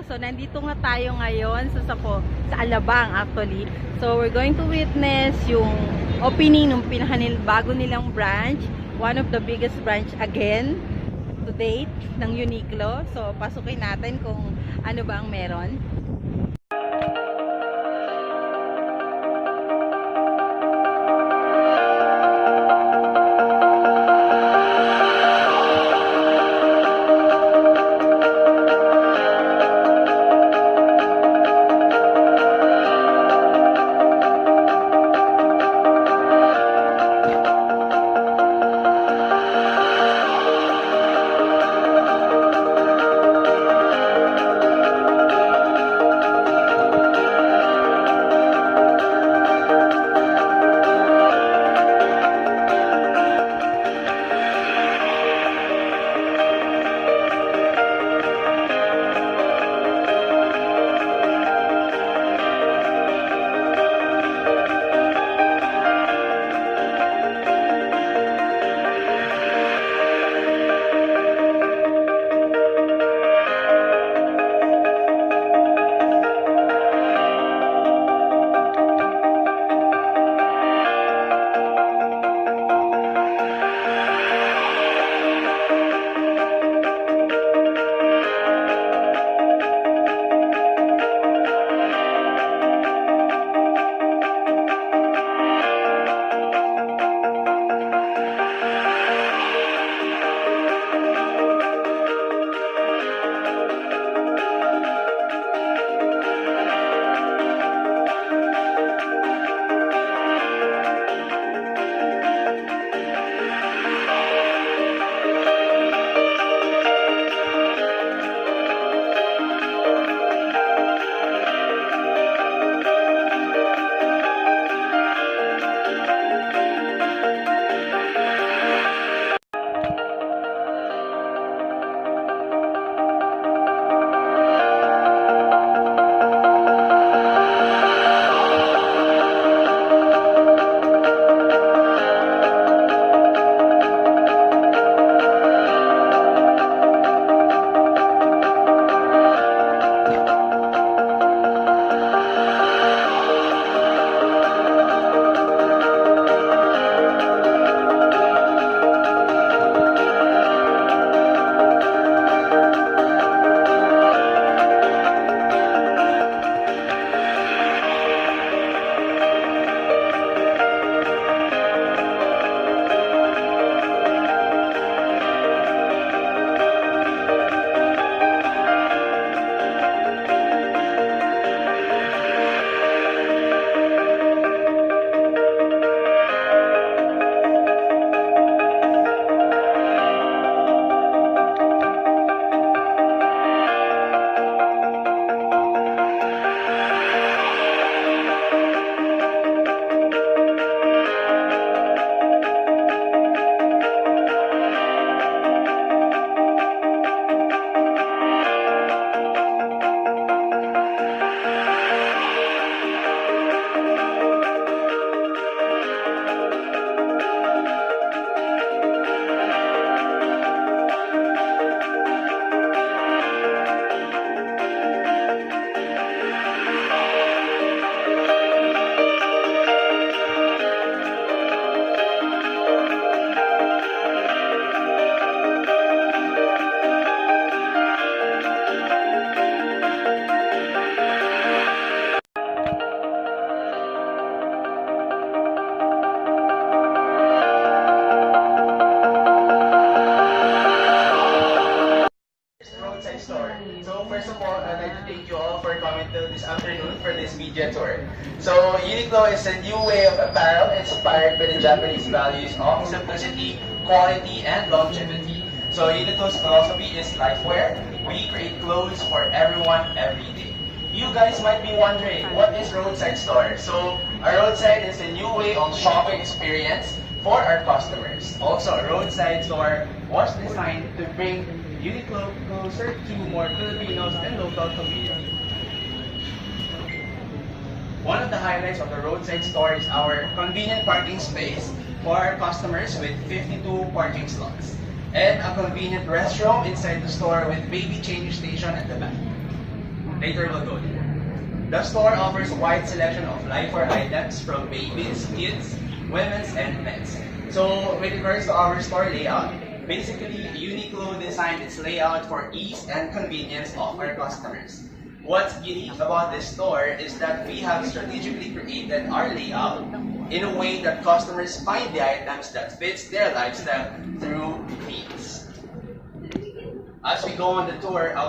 So, nandito nga tayo ngayon sa Alabang actually. So, we're going to witness yung opening ng bago nilang branch. One of the biggest branch again to date ng Uniqlo. So, pasukin natin kung ano ba ang meron. So Uniqlo is a new way of apparel inspired by the Japanese values of simplicity, quality, and longevity. So Uniqlo's philosophy is lifewear. We create clothes for everyone, every day. You guys might be wondering, what is roadside store? So a roadside is a new way of shopping experience for our customers. Also, a roadside store was designed to bring Uniqlo closer to more Filipinos and local communities. One of the highlights of the roadside store is our convenient parking space for our customers with 52 parking slots, and a convenient restroom inside the store with baby change station at the back. Later we'll go there. The store offers a wide selection of lifewear items from babies, kids, women's, and men's. So with regards to our store layout, basically Uniqlo designed its layout for ease and convenience of our customers. What's unique about this store is that we have strategically created our layout in a way that customers find the items that fits their lifestyle through needs. As we go on the tour,